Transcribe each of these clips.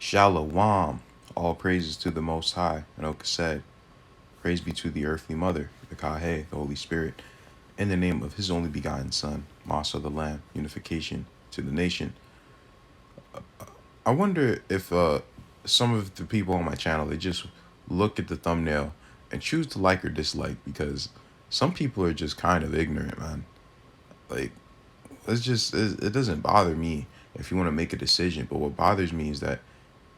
Shalom. All praises to the Most High. And Cassare. Praise be to the earthly mother, the Kahe, the Holy Spirit. In the name of his only begotten Son, Motsah the Lamb, unification to the nation. I wonder if some of the people on my channel, they just look at the thumbnail and choose to like or dislike, because some people are just kind of ignorant, man. Like, it doesn't bother me if you want to make a decision, but what bothers me is that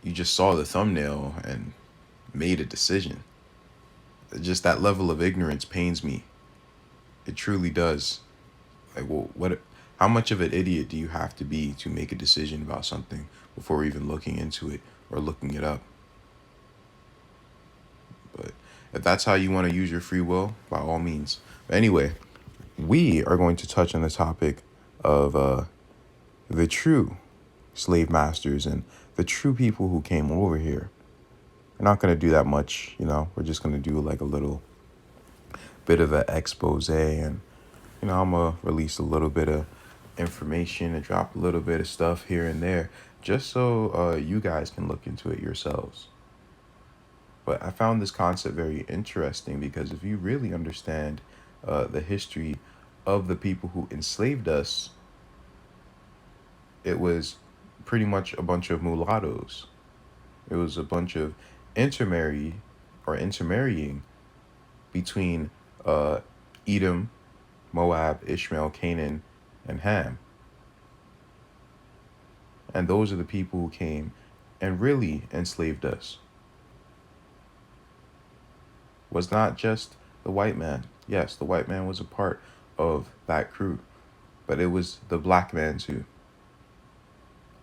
you just saw the thumbnail and made a decision. Just that level of ignorance pains me. It truly does. Like, well, how much of an idiot do you have to be to make a decision about something before even looking into it or looking it up? But if that's how you want to use your free will, by all means. But anyway, we are going to touch on the topic of the true slave masters and the true people who came over here. We're not going to do that much, We're just going to do like a little bit of an expose, and I'm going to release a little bit of information and drop a little bit of stuff here and there just so you guys can look into it yourselves. But I found this concept very interesting because if you really understand the history of the people who enslaved us, it was pretty much a bunch of mulattoes. It was a bunch of intermarrying between Edom, Moab, Ishmael, Canaan, and Ham. And those are the people who came and really enslaved us. Was not just the white man. Yes, the white man was a part of that crew, but it was the black man too.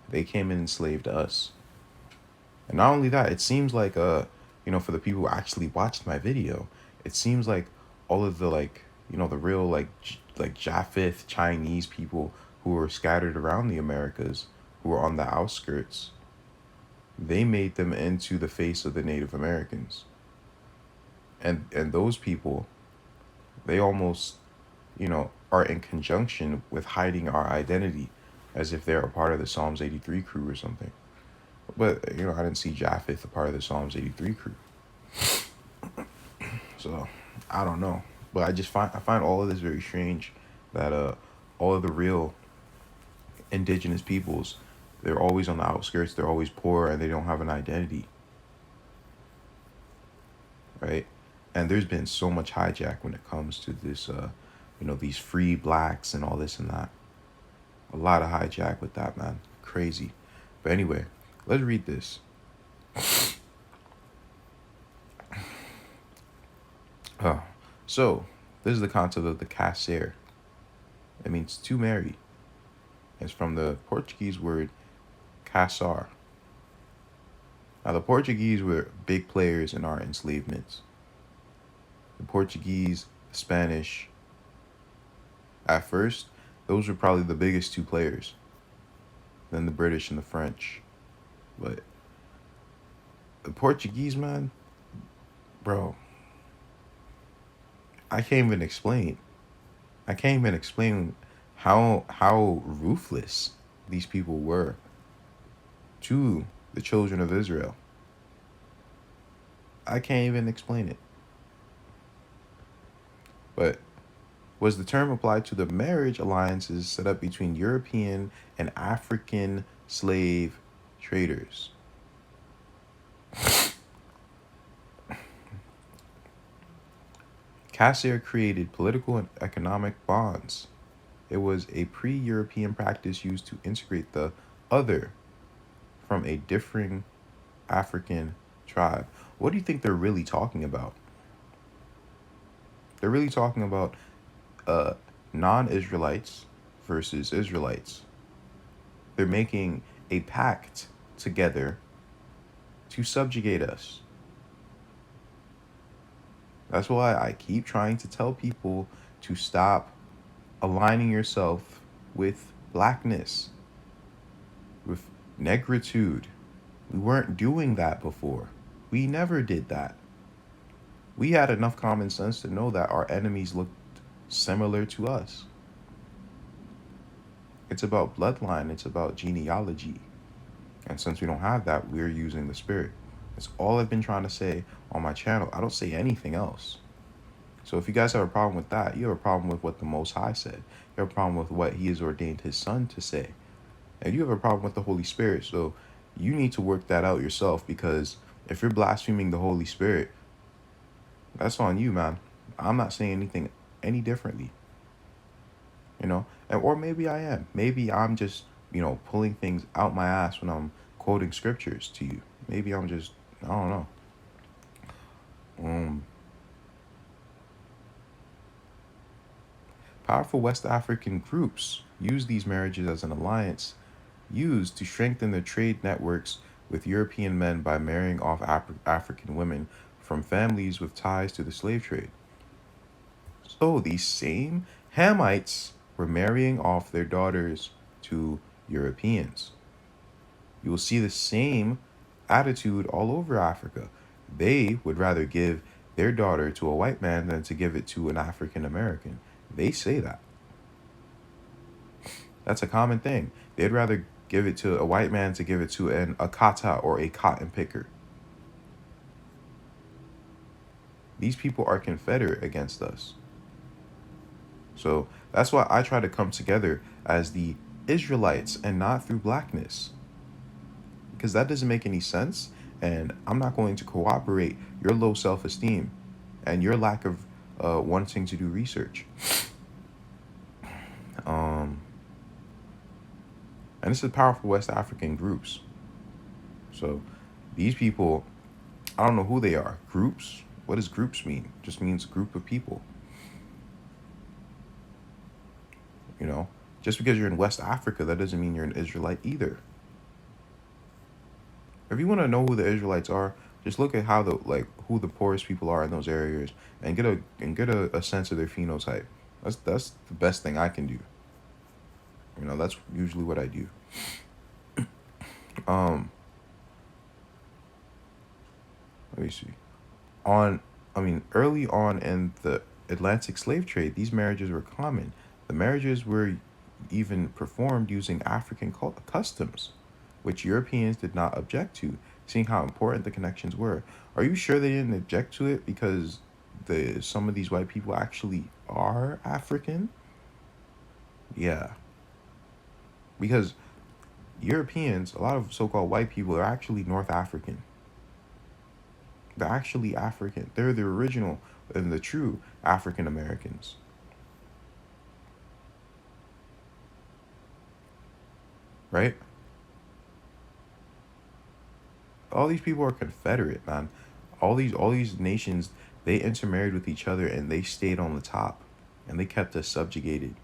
They came and enslaved us. And not only that, it seems like, for the people who actually watched my video, it seems like all of the, the real, Japheth Chinese people who were scattered around the Americas, who were on the outskirts, they made them into the face of the Native Americans. And those people, they almost, are in conjunction with hiding our identity as if they're a part of the Psalms 83 crew or something. But, I didn't see Japheth a part of the Psalms 83 crew. So, I don't know. But I find all of this very strange, that all of the real indigenous peoples, they're always on the outskirts, they're always poor, and they don't have an identity. Right? And there's been so much hijack when it comes to this, these free blacks and all this and that. A lot of hijack with that, man. Crazy. But anyway, let's read this. So, this is the concept of the Cassare. It means to marry. It's from the Portuguese word Cassare. Now, the Portuguese were big players in our enslavements. The Portuguese, the Spanish. At first, those were probably the biggest two players. Then the British and the French. But the Portuguese, man, bro, I can't even explain how ruthless these people were to the children of Israel. I can't even explain it. But was the term applied to the marriage alliances set up between European and African slave traders. Cassare created political and economic bonds. It was a pre-European practice used to integrate the other from a differing African tribe. What do you think they're really talking about? They're really talking about non-Israelites versus Israelites. They're making a pact together to subjugate us. That's why I keep trying to tell people to stop aligning yourself with blackness, with negritude. We weren't doing that before. We never did that. We had enough common sense to know that our enemies looked similar to us. It's about bloodline. It's about genealogy. And since we don't have that, we're using the spirit. That's all I've been trying to say on my channel. I don't say anything else. So if you guys have a problem with that, you have a problem with what the Most High said. You have a problem with what He has ordained His Son to say. And you have a problem with the Holy Spirit. So you need to work that out yourself, because if you're blaspheming the Holy Spirit, that's on you, man. I'm not saying anything any differently, you know? And or maybe I am. Maybe I'm just, pulling things out my ass when I'm quoting scriptures to you. Maybe I'm just, I don't know. Powerful West African groups use these marriages as an alliance used to strengthen their trade networks with European men by marrying off African women from families with ties to the slave trade. So these same Hamites were marrying off their daughters to Europeans. You will see the same attitude all over Africa. They would rather give their daughter to a white man than to give it to an African American. They say that. That's a common thing. They'd rather give it to a white man to give it to an akata, or a cotton picker. These people are confederate against us. So that's why I try to come together as the Israelites and not through blackness, because that doesn't make any sense. And I'm not going to cooperate your low self-esteem and your lack of wanting to do research. And this is powerful West African groups. So these people, I don't know who they are. Groups? What does groups mean? It just means group of people. Just because you're in West Africa, that doesn't mean you're an Israelite either. If you want to know who the Israelites are, just look at how who the poorest people are in those areas, and get a sense of their phenotype. That's the best thing I can do. That's usually what I do. Let me see. Early on in the Atlantic slave trade, these marriages were common. The marriages were even performed using African customs, which Europeans did not object to, seeing how important the connections were. Are you sure they didn't object to it because some of these white people actually are African? Yeah. Because Europeans, a lot of so-called white people, are actually North African. They're actually African. They're the original and the true African Americans. Right? All these people are Confederate, man. All these nations, they intermarried with each other and they stayed on the top, and they kept us subjugated.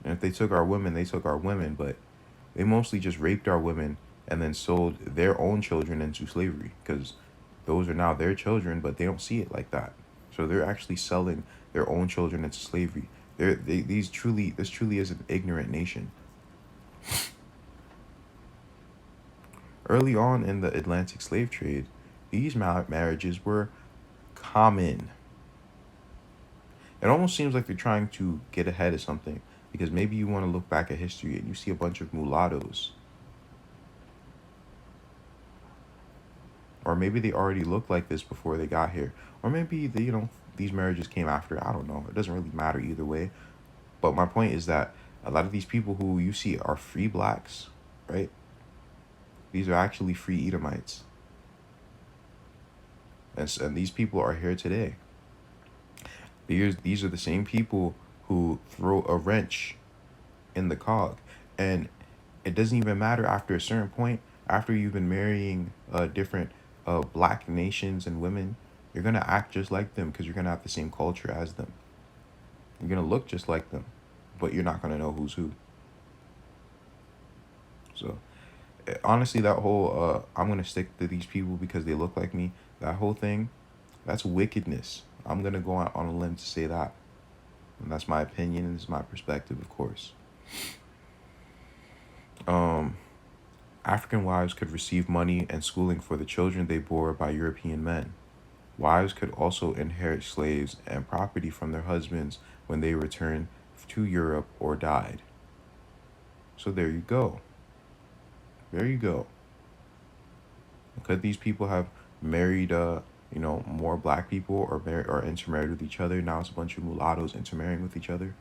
And if they took our women, they took our women, but they mostly just raped our women and then sold their own children into slavery, because those are now their children, but they don't see it like that. So they're actually selling their own children into slavery. This truly is an ignorant nation. Early on in the Atlantic slave trade, these marriages were common. It almost seems like they're trying to get ahead of something, because maybe you want to look back at history and you see a bunch of mulattoes. Or maybe they already looked like this before they got here. Or maybe these marriages came after. I don't know. It doesn't really matter either way. But my point is that a lot of these people who you see are free blacks, right? These are actually free Edomites. And these people are here today. These are the same people who throw a wrench in the cog. And it doesn't even matter after a certain point, after you've been marrying different black nations and women, you're going to act just like them, because you're going to have the same culture as them. You're going to look just like them, but you're not going to know who's who. So honestly, that whole I'm going to stick to these people because they look like me, that whole thing, that's wickedness. I'm going to go out on a limb to say that. And that's my opinion, and it's my perspective, of course. African wives could receive money and schooling for the children they bore by European men. Wives could also inherit slaves and property from their husbands when they returned to Europe or died. So there you go. There you go. Could these people have married, more black people or intermarried with each other? Now it's a bunch of mulattoes intermarrying with each other.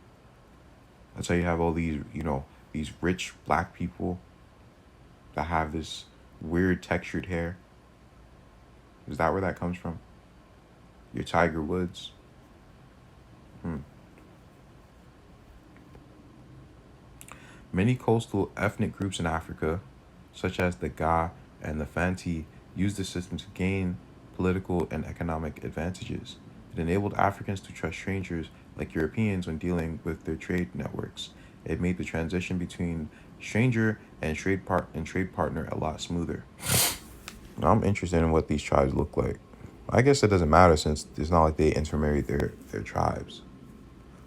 That's how you have all these, these rich black people that have this weird textured hair. Is that where that comes from? Your Tiger Woods? Many coastal ethnic groups in Africa, such as the Ga and the Fanti, used the system to gain political and economic advantages. It enabled Africans to trust strangers like Europeans when dealing with their trade networks. It made the transition between stranger and trade partner a lot smoother. Now I'm interested in what these tribes look like. I guess it doesn't matter since it's not like they intermarried their tribes.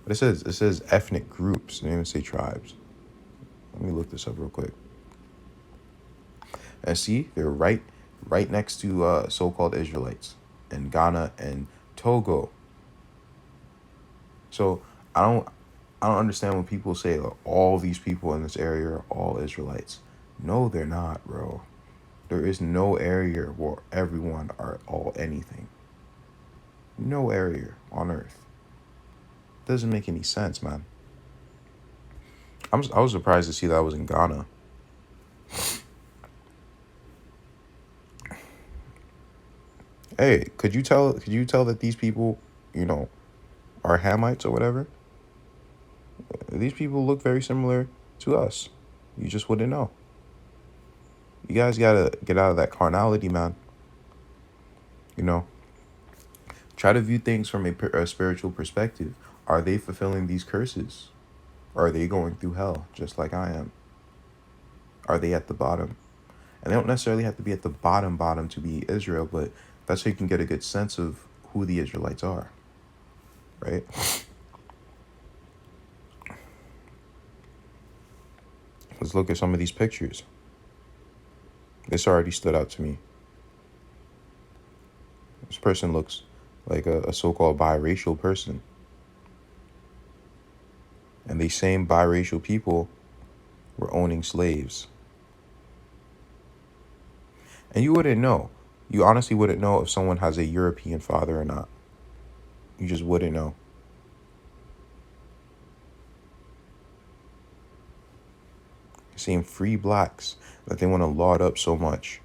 But it says ethnic groups. It didn't even say tribes. Let me look this up real quick. And see, they're right next to so-called Israelites in Ghana and Togo. So I don't understand when people say all these people in this area are all Israelites. No, they're not, bro. There is no area where everyone are all anything. No area on earth. Doesn't make any sense, man. I was surprised to see that I was in Ghana. Hey, could you tell that these people, are Hamites or whatever? These people look very similar to us. You just wouldn't know. You guys gotta get out of that carnality, man. You know, try to view things from a spiritual perspective. Are they fulfilling these curses? Or are they going through hell just like I am? Are they at the bottom? And they don't necessarily have to be at the bottom to be Israel, but that's how you can get a good sense of who the Israelites are, right? Let's look at some of these pictures. This already stood out to me. This person looks like a so-called biracial person. And these same biracial people were owning slaves. And you wouldn't know. You honestly wouldn't know if someone has a European father or not. You just wouldn't know. Seeing free blacks that they want to laud up so much.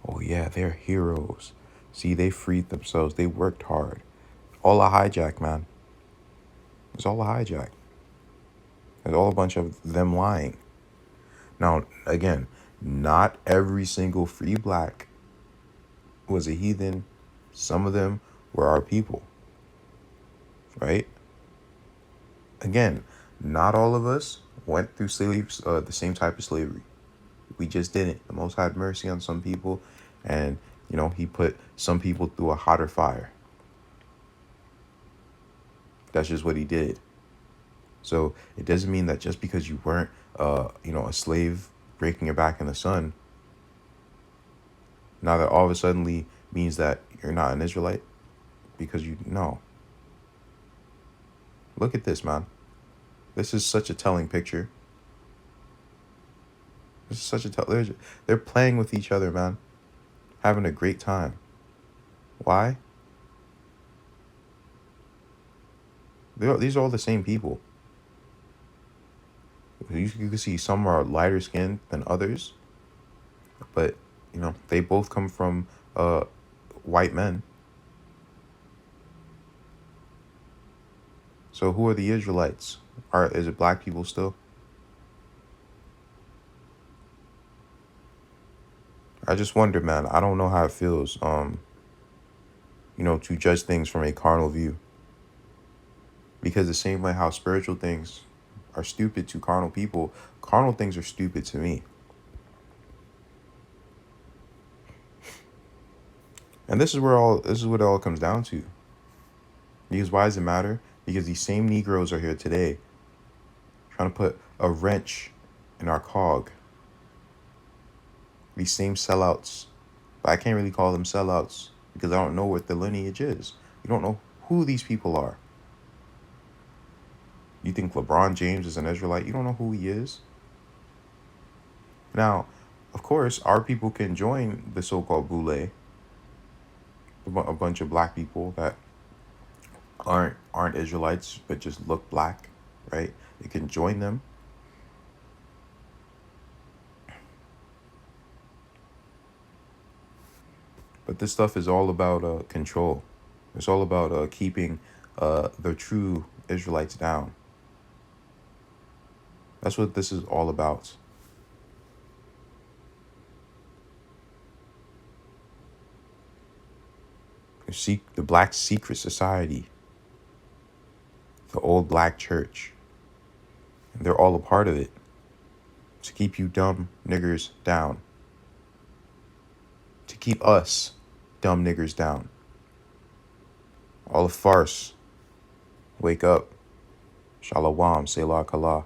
Oh yeah, they're heroes. See, they freed themselves. They worked hard. All a hijack, man. It's all a hijack. It's all a bunch of them lying. Now, again, not every single free black was a heathen. Some of them were our people, right? Again, not all of us went through slavery, the same type of slavery. We just didn't. The Most had mercy on some people, and he put some people through a hotter fire. That's just what he did. So it doesn't mean that just because you weren't, a slave breaking your back in the sun, now that all of a sudden means that you're not an Israelite, because no. Look at this, man. This is such a telling picture. This is such a they're playing with each other, man. Having a great time. Why? These are all the same people. You can see some are lighter skinned than others, but they both come from white men. So who are the Israelites? Is it black people still? I just wonder, man. I don't know how it feels, to judge things from a carnal view. Because the same way how spiritual things are stupid to carnal people, carnal things are stupid to me. And this is what it all comes down to. Because why does it matter? Because these same Negroes are here today trying to put a wrench in our cog. These same sellouts. But I can't really call them sellouts because I don't know what the lineage is. You don't know who these people are. You think LeBron James is an Israelite? You don't know who he is. Now, of course, our people can join the so-called boule, a bunch of black people that aren't Israelites but just look black, right? They can join them. But this stuff is all about control. It's all about keeping the true Israelites down. That's what this is all about. The black secret society, the old black church. And they're all a part of it to keep you dumb niggers down. To keep us dumb niggers down. All a farce. Wake up. Shalom, Selah Kala.